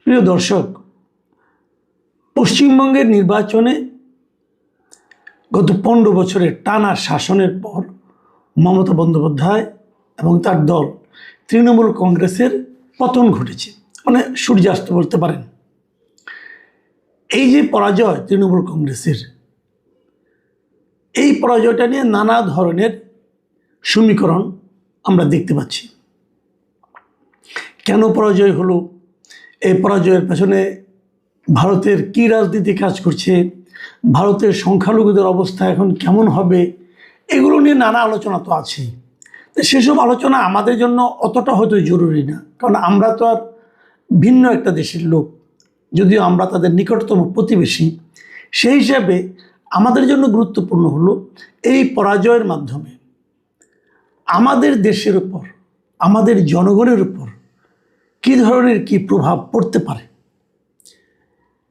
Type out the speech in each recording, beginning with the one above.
প্রিয় দর্শক, পশ্চিমবঙ্গের নির্বাচনে গত 15 বছরের টানা শাসনের পর মমতা বন্দ্যোপাধ্যায় এবং তার দল তৃণমূল কংগ্রেসের পতন ঘটেছে, মানে সূর্যাস্ত বলতে পারেন। এই যে পরাজয় তৃণমূল কংগ্রেসের, এই পরাজয়টা নিয়ে নানা ধরনের সমীকরণ আমরা দেখতে পাচ্ছি। কেন পরাজয় হলো, এই পরাজয়ের পেছনে ভারতের কী রাজনীতি কাজ করছে, ভারতের সংখ্যালঘুদের অবস্থা এখন কেমন হবে, এগুলো নিয়ে নানা আলোচনা তো আছেই। সেসব আলোচনা আমাদের জন্য অতটা হয়তো জরুরি না, কারণ আমরা তো আর ভিন্ন একটা দেশের লোক, যদিও আমরা তাদের নিকটতম প্রতিবেশী। সেই হিসাবে আমাদের জন্য গুরুত্বপূর্ণ হলো এই পরাজয়ের মাধ্যমে আমাদের দেশের উপর, আমাদের জনগণের উপর কী ধরনের কী প্রভাব পড়তে পারে,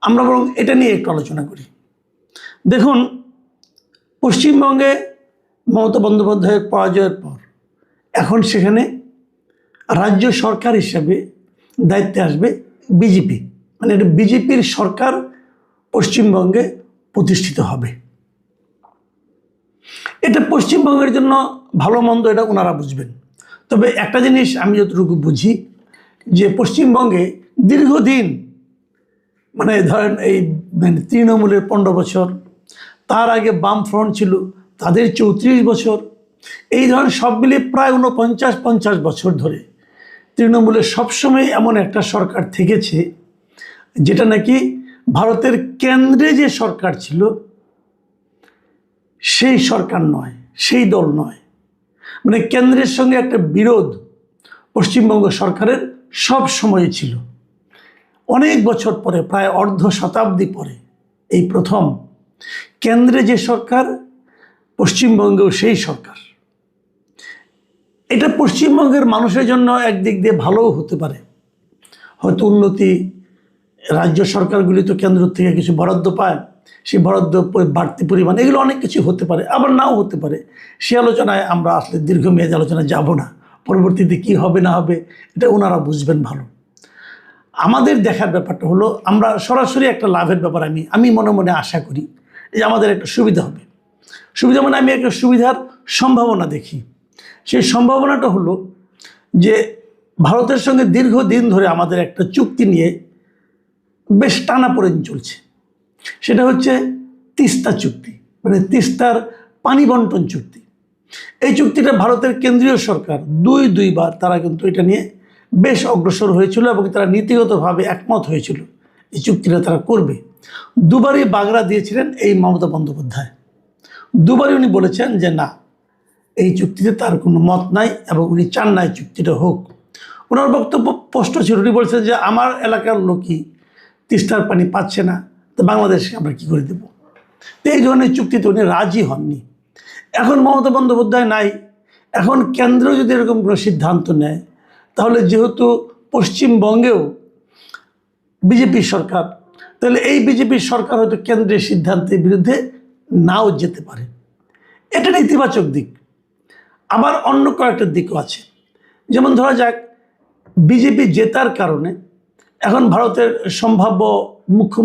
আমরা বরং এটা নিয়ে একটু আলোচনা করি। দেখুন, পশ্চিমবঙ্গে মমতা বন্দ্যোপাধ্যায়ের পরাজয়ের পর এখন সেখানে রাজ্য সরকার হিসাবে দায়িত্বে আসবে বিজেপি, মানে এটা বিজেপির সরকার পশ্চিমবঙ্গে প্রতিষ্ঠিত হবে। এটা পশ্চিমবঙ্গের জন্য ভালো মন্দ এটা ওনারা বুঝবেন। তবে একটা জিনিস আমি যতটুকু বুঝি, যে পশ্চিমবঙ্গে দীর্ঘদিন, মানে ধরেন এই তৃণমূলের 15 বছর, তার আগে বামফ্রন্ট ছিল তাদের 34 বছর, এই ধরনের সব মিলিয়ে প্রায় 49-50 বছর ধরে তৃণমূলের সবসময় এমন একটা সরকার থেকেছে যেটা নাকি ভারতের কেন্দ্রে যে সরকার ছিল সেই সরকার নয়, সেই দল নয়। মানে কেন্দ্রের সঙ্গে একটা বিরোধ পশ্চিমবঙ্গ সরকারের সব সময় ছিল। অনেক বছর পরে, প্রায় অর্ধ শতাব্দী পরে এই প্রথম কেন্দ্রে যে সরকার, পশ্চিমবঙ্গেও সেই সরকার। এটা পশ্চিমবঙ্গের মানুষের জন্য একদিক দিয়ে ভালোও হতে পারে, হয়তো উন্নতি, রাজ্য সরকারগুলি তো কেন্দ্র থেকে কিছু বরাদ্দ পায়, সেই বরাদ্দ বাড়তি পরিমাণ, এগুলো অনেক কিছু হতে পারে, আবার নাও হতে পারে। সে আলোচনায় আমরা আসলে দীর্ঘমেয়াদী আলোচনায় যাব না, পরবর্তীতে কি হবে না হবে এটা ওনারা বুঝবেন ভালো। আমাদের দেখার ব্যাপারটা হলো, আমরা সরাসরি একটা লাভের ব্যাপার আমি মনে মনে আশা করি যে আমাদের একটা সুবিধা হবে। সুবিধা মানে আমি একটা সুবিধার সম্ভাবনা দেখি। সেই সম্ভাবনাটা হলো যে ভারতের সঙ্গে দীর্ঘদিন ধরে আমাদের একটা চুক্তি নিয়ে বেশ টানাপোড়েন চলছে। সেটা হচ্ছে তিস্তা চুক্তি, মানে তিস্তার পানি বন্টন চুক্তি। এই চুক্তিটা ভারতের কেন্দ্রীয় সরকার দুইবার তারা কিন্তু এটা নিয়ে বেশ অগ্রসর হয়েছিল এবং তারা নীতিগতভাবে একমত হয়েছিল এই চুক্তিটা তারা করবে। দুবারই বাগড়া দিয়েছিলেন এই মমতা বন্দ্যোপাধ্যায়। দুবারই উনি বলেছেন যে না, এই চুক্তিতে তার কোনো মত নাই এবং উনি চান না এই চুক্তিটা হোক। ওনার বক্তব্য স্পষ্ট ছিল, উনি বলছেন যে আমার এলাকার লোকই তিস্তার পানি পাচ্ছে না, তো বাংলাদেশকে আমরা কী করে দেব। তো এই ধরনের চুক্তিতে উনি রাজি হননি। এখন মমতা বন্দ্যোপাধ্যায় নাই, এখন কেন্দ্র যদি এরকম কোনো সিদ্ধান্ত নেয়, তাহলে যেহেতু পশ্চিমবঙ্গেও বিজেপির সরকার, তাহলে এই বিজেপির সরকার হয়তো কেন্দ্রের সিদ্ধান্তের বিরুদ্ধে নাও যেতে পারে। এটা ইতিবাচক দিক। আবার অন্য কয়েকটা দিকও আছে, যেমন ধরা যাক বিজেপি জেতার কারণে এখন ভারতের সম্ভাব্য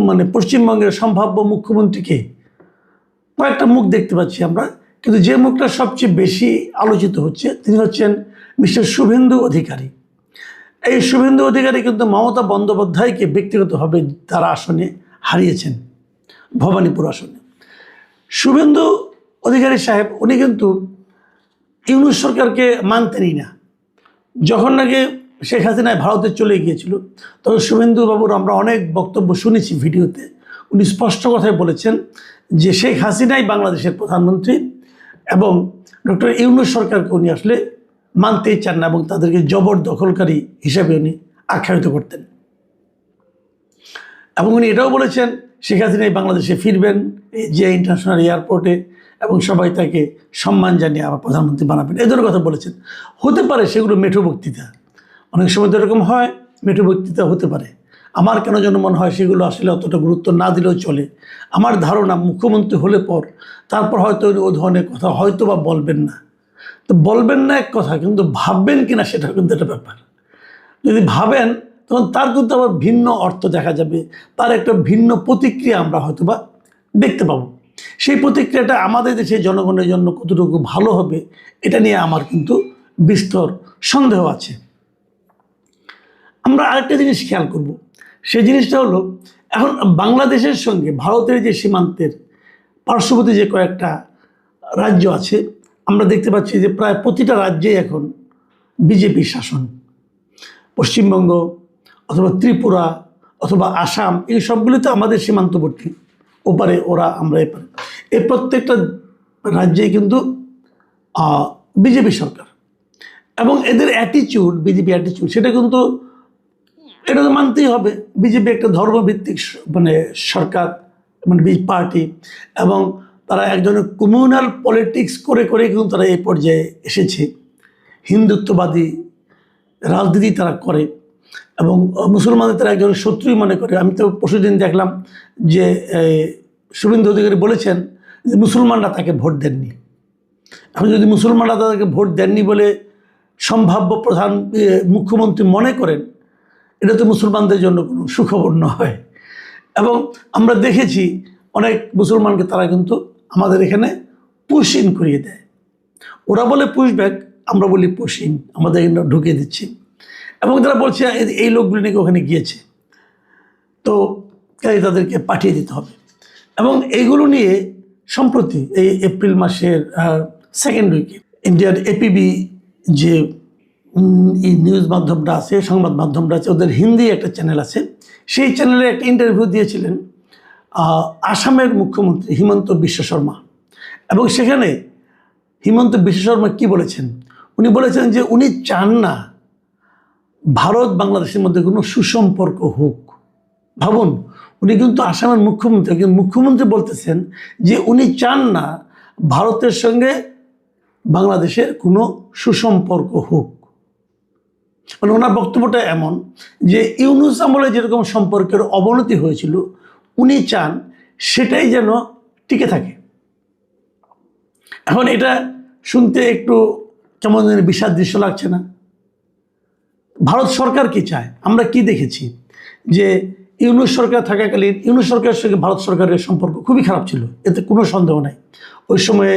মানে পশ্চিমবঙ্গের সম্ভাব্য মুখ্যমন্ত্রীকে কয়েকটা মুখ দেখতে পাচ্ছি আমরা, কিন্তু যে মুখটা সবচেয়ে বেশি আলোচিত হচ্ছে তিনি হচ্ছেন মিস্টার শুভেন্দু অধিকারী। এই শুভেন্দু অধিকারী কিন্তু মমতা বন্দ্যোপাধ্যায়কে ব্যক্তিগতভাবে তার আসনে হারিয়েছেন, ভবানীপুর আসনে। শুভেন্দু অধিকারী সাহেব উনি কিন্তু ইউনূস সরকারকে মানতেনই না। যখন নাকি শেখ হাসিনায় ভারতে চলে গিয়েছিল, তখন শুভেন্দু বাবুর আমরা অনেক বক্তব্য শুনেছি ভিডিওতে। উনি স্পষ্ট কথায় বলেছেন যে শেখ হাসিনাই বাংলাদেশের প্রধানমন্ত্রী এবং ডক্টর ইউনূস সরকারকে উনি আসলে মানতেই চান না এবং তাদেরকে জবরদখলকারী হিসাবে উনি আখ্যায়িত করতেন। এবং উনি এটাও বলেছেন শেখ হাসিনাই বাংলাদেশে ফিরবেন যে ইন্টারন্যাশনাল এয়ারপোর্টে, এবং সবাই তাকে সম্মান জানিয়ে আবার প্রধানমন্ত্রী বানাবেন, এই ধরনের কথা বলেছেন। হতে পারে সেগুলো মেঠো বক্তৃতা, অনেক সময় তো এরকম হয়, মেঠো বক্তৃতা হতে পারে। আমার কেন যেন মনে হয় সেগুলো আসলে অতটা গুরুত্ব না দিলেও চলে। আমার ধারণা মুখ্যমন্ত্রী হলে পর তারপর হয়তো ও ধরনের কথা হয়তো বা বলবেন না। তো বলবেন না এক কথা, কিন্তু ভাববেন কিনা সেটা কিন্তু একটা ব্যাপার। যদি ভাবেন তখন তার কিন্তু আবার ভিন্ন অর্থ দেখা যাবে, তার একটা ভিন্ন প্রতিক্রিয়া আমরা হয়তো বা দেখতে পাবো। সেই প্রতিক্রিয়াটা আমাদের দেশের জনগণের জন্য কতটুকু ভালো হবে এটা নিয়ে আমার কিন্তু বিস্তর সন্দেহ আছে। আমরা আরেকটা জিনিস খেয়াল করব, সেই জিনিসটা হলো এখন বাংলাদেশের সঙ্গে ভারতের যে সীমান্তের পার্শ্ববর্তী যে কয়েকটা রাজ্য আছে, আমরা দেখতে পাচ্ছি যে প্রায় প্রতিটা রাজ্যেই এখন বিজেপির শাসন। পশ্চিমবঙ্গ অথবা ত্রিপুরা অথবা আসাম, এই সবগুলিতে আমাদের সীমান্তবর্তী, ওপারে ওরা আমরা এপারে, এই প্রত্যেকটা রাজ্যেই কিন্তু বিজেপি সরকার। এবং এদের অ্যাটিচিউড, বিজেপি অ্যাটিচিউড, সেটা কিন্তু এটা তো মানতেই হবে। বিজেপি একটা ধর্মভিত্তিক মানে সরকার, মানে পার্টি, এবং তারা একজনের কমিউনাল পলিটিক্স করে করে কিন্তু তারা এই পর্যায়ে এসেছে। হিন্দুত্ববাদী রাজনীতি তারা করে এবং মুসলমানদের তারা একজনের শত্রুই মনে করে। আমি তো পরশুদিন দেখলাম যে শুভেন্দু অধিকারী বলেছেন যে মুসলমানরা তাকে ভোট দেননি। এখন যদি মুসলমানরা তাদেরকে ভোট দেননি বলে সম্ভাব্য প্রধান মুখ্যমন্ত্রী মনে করেন, এটা তো মুসলমানদের জন্য কোনো সুখবর নয়। এবং আমরা দেখেছি অনেক মুসলমানকে তারা কিন্তু আমাদের এখানে পুশ ইন করিয়ে দেয়। ওরা বলে পুশ ব্যাক, আমরা বলি পুশ ইন, আমাদের এখানে ঢুকিয়ে দিচ্ছি। এবং তারা বলছে এই লোকগুলি নাকি ওখানে গিয়েছে, তো তাদেরকে পাঠিয়ে দিতে হবে। এবং এইগুলো নিয়ে সম্প্রতি এই এপ্রিল মাসের সেকেন্ড উইকে ইন্ডিয়ার এপিবি যে এই নিউজ মাধ্যমটা আছে, সংবাদ মাধ্যমটা আছে, ওদের হিন্দি একটা চ্যানেল আছে, সেই চ্যানেলে একটা ইন্টারভিউ দিয়েছিলেন আসামের মুখ্যমন্ত্রী হিমন্ত বিশ্ব শর্মা। এবং সেখানে হিমন্ত বিশ্ব শর্মা কী বলেছেন, উনি বলেছেন যে উনি চান না ভারত বাংলাদেশের মধ্যে কোনো সুসম্পর্ক হোক। ভাবুন, উনি কিন্তু আসামের মুখ্যমন্ত্রী, একজন মুখ্যমন্ত্রী বলতেছেন যে উনি চান না ভারতের সঙ্গে বাংলাদেশের কোনো সুসম্পর্ক হোক। মানে ওনার বক্তব্যটা এমন যে ইউনূস আমলে যেরকম সম্পর্কের অবনতি হয়েছিল, উনি চান সেটাই যেন টিকে থাকে। এখন এটা শুনতে একটু কেমন যেন বিষাদ দৃশ্য লাগছে না? ভারত সরকার কি চায়? আমরা কি দেখেছি যে ইউনূস সরকার থাকাকালীন ইউনূস সরকারের সঙ্গে ভারত সরকারের সম্পর্ক খুবই খারাপ ছিল, এতে কোনো সন্দেহ নাই। ওই সময়ে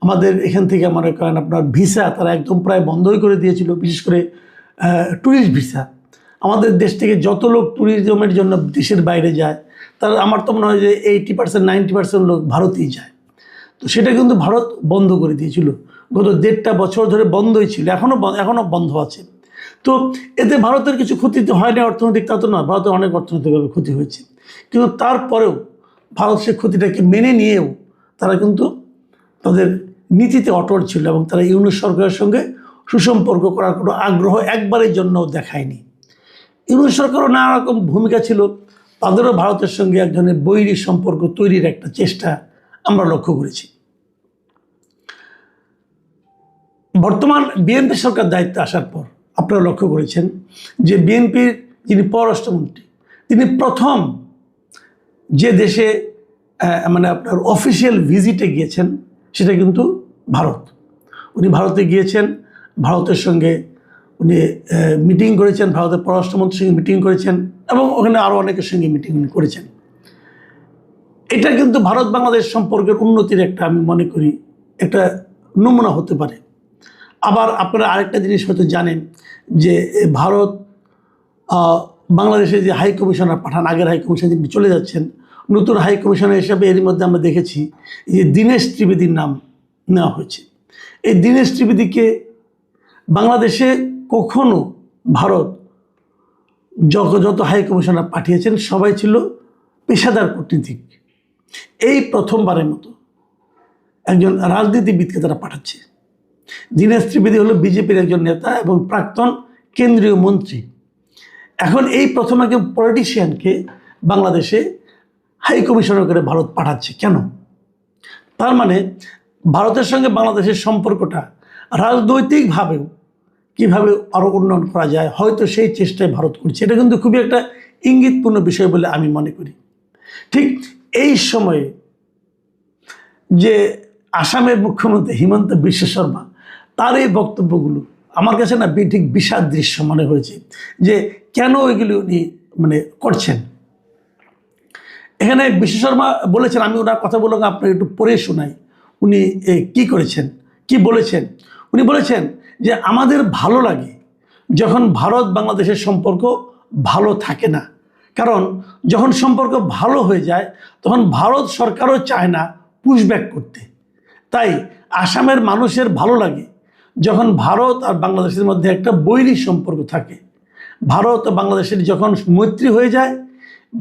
আমাদের এখান থেকে মনে করেন আপনার ভিসা তারা একদম প্রায় বন্ধই করে দিয়েছিল, বিশেষ করে ট্যুরিস্ট ভিসা। আমাদের দেশ থেকে যত লোক ট্যুরিজমের জন্য দেশের বাইরে যায়, তার আমার তো মনে হয় যে 80% 90% লোক ভারতেই যায়। তো সেটা কিন্তু ভারত বন্ধ করে দিয়েছিল, গত 1.5 বছর ধরে বন্ধই ছিল, এখনও বন্ধ আছে। তো এতে ভারতের কিছু ক্ষতি তো হয়নি অর্থনৈতিক, তা তো নয়, ভারতের অনেক অর্থনৈতিকভাবে ক্ষতি হয়েছে। কিন্তু তারপরেও ভারত সে ক্ষতিটাকে মেনে নিয়েও তারা কিন্তু তাদের নীতিতে অটল ছিল এবং তারা ইউনূস সরকারের সঙ্গে সুসম্পর্ক করার কোনো আগ্রহ একবারের জন্যও দেখায়নি। ইউনূস সরকারও নানা রকম ভূমিকা ছিল, তাদেরও ভারতের সঙ্গে এক ধরনের বৈরী সম্পর্ক তৈরির একটা চেষ্টা আমরা লক্ষ্য করেছি। বর্তমান বিএনপি সরকার দায়িত্বে আসার পর আপনারা লক্ষ্য করেছেন যে বিএনপির যিনি পররাষ্ট্রমন্ত্রী, তিনি প্রথম যে দেশে মানে আপনার অফিসিয়াল ভিজিটে গিয়েছেন সেটা কিন্তু ভারত। উনি ভারতে গিয়েছেন, ভারতের সঙ্গে উনি মিটিং করেছেন, ভারতের পররাষ্ট্রমন্ত্রীর সঙ্গে মিটিং করেছেন এবং ওখানে আরও অনেকের সঙ্গে মিটিং করেছেন। এটা কিন্তু ভারত বাংলাদেশ সম্পর্কের উন্নতির একটা, আমি মনে করি, একটা নমুনা হতে পারে। আবার আপনারা আরেকটা জিনিস হয়তো জানেন যে ভারত বাংলাদেশে যে হাই কমিশনার পাঠান, আগের হাই কমিশনার তিনি চলে যাচ্ছেন, নতুন হাই কমিশনার হিসাবে এর মধ্যে আমরা দেখেছি যে দীনেশ ত্রিবেদীর নাম নেওয়া হয়েছে। এই দীনেশ ত্রিবেদীকে বাংলাদেশে কখনো ভারত যত হাই কমিশনার পাঠিয়েছেন সবাই ছিল পেশাদার কূটনীতিক। এই প্রথমবারের মতো একজন রাজনীতিবিদকে তারা পাঠাচ্ছে। দীনেশ ত্রিবেদী হলো বিজেপির একজন নেতা এবং প্রাক্তন কেন্দ্রীয় মন্ত্রী। এখন এই প্রথম একজন পলিটিশিয়ানকে বাংলাদেশে হাই কমিশনার করে ভারত পাঠাচ্ছে কেন? তার মানে ভারতের সঙ্গে বাংলাদেশের সম্পর্কটা রাজনৈতিকভাবেও কীভাবে আরও উন্নয়ন করা যায়, হয়তো সেই চেষ্টায় ভারত করছে। এটা কিন্তু খুবই একটা ইঙ্গিতপূর্ণ বিষয় বলে আমি মনে করি। ঠিক এই সময়ে যে আসামের মুখ্যমন্ত্রী হিমন্ত বিশ্ব শর্মা, তার এই বক্তব্যগুলো আমার কাছে না ঠিক বিষাদ দৃশ্য মনে হয়েছে যে কেন ওইগুলি উনি মানে করছেন। এখানে বিশ্ব শর্মা বলেছেন, আমি ওনার কথা বললাম আপনার একটু পড়ে শোনাই উনি কি করেছেন, কি বলেছেন। উনি বলেছেন যে আমাদের ভালো লাগে যখন ভারত বাংলাদেশের সম্পর্ক ভালো থাকে না, কারণ যখন সম্পর্ক ভালো হয়ে যায় তখন ভারত সরকারও চায় না পুশব্যাক করতে। তাই আসামের মানুষের ভালো লাগে যখন ভারত আর বাংলাদেশের মধ্যে একটা বৈরী সম্পর্ক থাকে। ভারত ও বাংলাদেশের যখন মৈত্রী হয়ে যায়,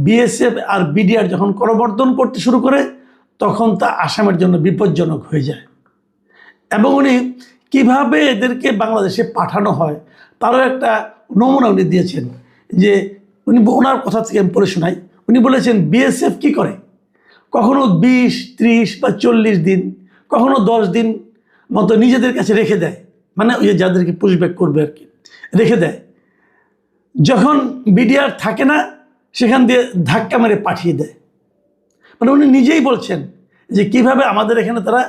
বিএসএফ আর বিডিআর যখন করমর্দন করতে শুরু করে, তখন তা আসামের জন্য বিপজ্জনক হয়ে যায়। এবং উনি কীভাবে এদেরকে বাংলাদেশে পাঠানো হয় তারও একটা নমুনা উনি দিয়েছেন। যে উনি ওনার কথা থেকে আমি পড়ে শোনাই। উনি বলেছেন বিএসএফ কি করে, কখনো 20, 30 বা 40 দিন, কখনো 10 দিন মতো নিজেদের কাছে রেখে দেয়, মানে ওই যাদেরকে পুশব্যাক করবে আর কি রেখে দেয়। যখন বিডিআর থাকে না সেখান দিয়ে ধাক্কা মেরে পাঠিয়ে দেয়। মানে উনি নিজেই বলছেন যে কিভাবে আমাদের এখানে তারা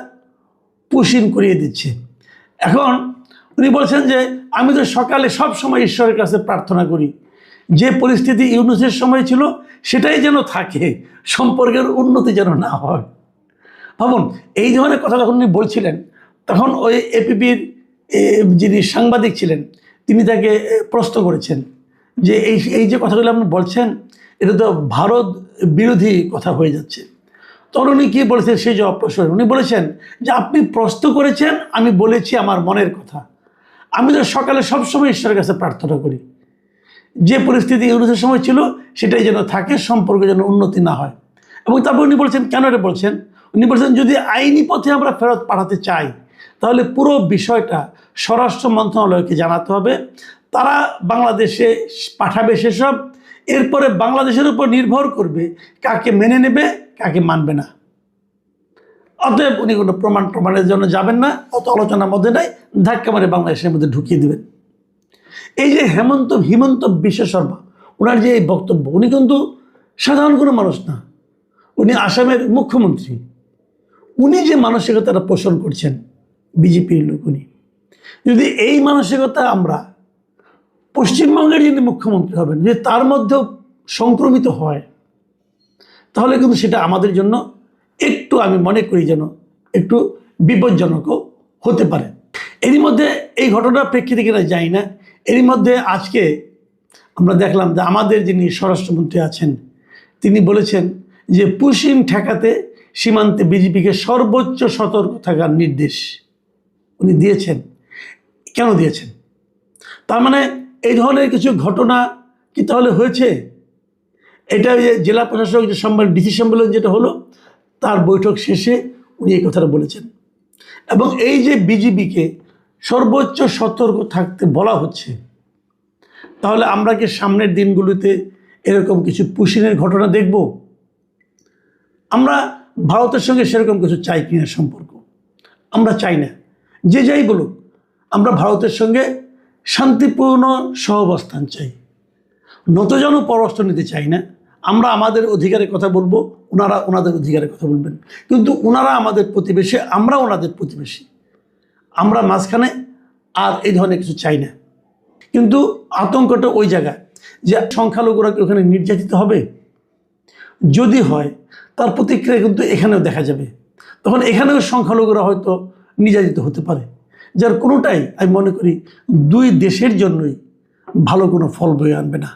পুশিন করিয়ে দিচ্ছে। এখন উনি বলছেন যে আমি তো সকালে সব সময় ঈশ্বরের কাছে প্রার্থনা করি যে পরিস্থিতি ইউনূসের সময় ছিল সেটাই যেন থাকে, সম্পর্কের উন্নতি যেন না হয়। ভাবুন, এই ধরনের কথা যখন উনি বলছিলেন তখন ওই এপিপির যিনি সাংবাদিক ছিলেন তিনি তাকে প্রশ্ন করেছেন যে এই যে কথাগুলো আপনি বলছেন এটা তো ভারত বিরোধী কথা হয়ে যাচ্ছে। তখন উনি কী বলেছেন সেই জবাব প্রশ্ন, উনি বলেছেন যে আপনি প্রশ্ন করেছেন, আমি বলেছি আমার মনের কথা। আমি তো সকালে সবসময় ঈশ্বরের কাছে প্রার্থনা করি যে পরিস্থিতি ইউনূসের সময় ছিল সেটাই যেন থাকে, সম্পর্ক যেন উন্নতি না হয়। এবং তারপর উনি বলছেন কেন এটা বলছেন, উনি বলছেন যদি আইনি পথে আমরা ফেরত পাঠাতে চাই তাহলে পুরো বিষয়টা স্বরাষ্ট্র মন্ত্রণালয়কে জানাতে হবে, তারা বাংলাদেশে পাঠাবে সেসব, এরপরে বাংলাদেশের উপর নির্ভর করবে কাকে মেনে নেবে কাকে মানবে না। অতএব উনি কোনো প্রমাণের জন্য যাবেন না, অত আলোচনার মধ্যে নাই, ধাক্কা মারে বাংলাদেশের মধ্যে ঢুকিয়ে দেবেন। এই যে হিমন্ত বিশ্ব শর্মা ওনার যে এই বক্তব্য, উনি কিন্তু সাধারণ কোনো মানুষ না, উনি আসামের মুখ্যমন্ত্রী। উনি যে মানসিকতাটা পোষণ করছেন বিজেপির লোক, উনি যদি এই মানসিকতা আমরা পশ্চিমবঙ্গের যিনি মুখ্যমন্ত্রী হবেন যে তার মধ্যেও সংক্রমিত হয় তাহলে কিন্তু সেটা আমাদের জন্য একটু আমি মনে করি যেন একটু বিপজ্জনকও হতে পারে। এরই মধ্যে এই ঘটনার প্রেক্ষিতে কিনা যাই না, এরই মধ্যে আজকে আমরা দেখলাম যে আমাদের যিনি স্বরাষ্ট্রমন্ত্রী আছেন তিনি বলেছেন যে পুশিন ঠেকাতে সীমান্তে বিজেপিকে সর্বোচ্চ সতর্ক থাকার নির্দেশ উনি দিয়েছেন। কেন দিয়েছেন? তার মানে এই ধরনের কিছু ঘটনা কি তাহলে হয়েছে? এটা যে জেলা প্রশাসক যে সম্মেলন, ডিসি সম্মেলন যেটা হলো তার বৈঠক শেষে উনি এই কথাটা বলেছেন। এবং এই যে বিজেপিকে সর্বোচ্চ সতর্ক থাকতে বলা হচ্ছে, তাহলে আমরা কি সামনের দিনগুলোতে এরকম কিছু পুশিনের ঘটনা দেখব? আমরা ভারতের সঙ্গে সেরকম কিছু চাই কিনা সম্পর্ক? আমরা চাই না। যে যাই বলুক, আমরা ভারতের সঙ্গে শান্তিপূর্ণ সহাবস্থান চাই, নতজন পররাষ্ট্র নিতে চাই না। আমরা আমাদের অধিকারের কথা বলবো, ওনারা ওনাদের অধিকারের কথা বলবেন, কিন্তু ওনারা আমাদের প্রতিবেশী, আমরা ওনাদের প্রতিবেশী, আমরা মাঝখানে আর এই ধরনের কিছু চাই না। কিন্তু আতঙ্কটা ওই জায়গায় যে সংখ্যালঘুরা কি ওখানে নির্যাতিত হবে? যদি হয় তার প্রতিক্রিয়া কিন্তু এখানেও দেখা যাবে, তখন এখানেও সংখ্যালঘুরা হয়তো নির্যাতিত হতে পারে, যার কোনোটাই আমি মনে করি দুই দেশের জন্যই ভালো কোনো ফল বয়ে আনবে না।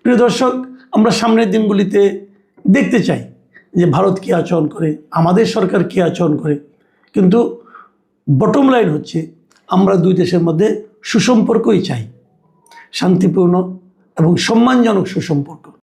প্রিয় দর্শক, আমরা সামনের দিনগুলিতে দেখতে চাই যে ভারত কী আচরণ করে, আমাদের সরকার কী আচরণ করে, কিন্তু বটম লাইন হচ্ছে আমরা দুই দেশের মধ্যে সুসম্পর্কই চাই, শান্তিপূর্ণ এবং সম্মানজনক সুসম্পর্ক।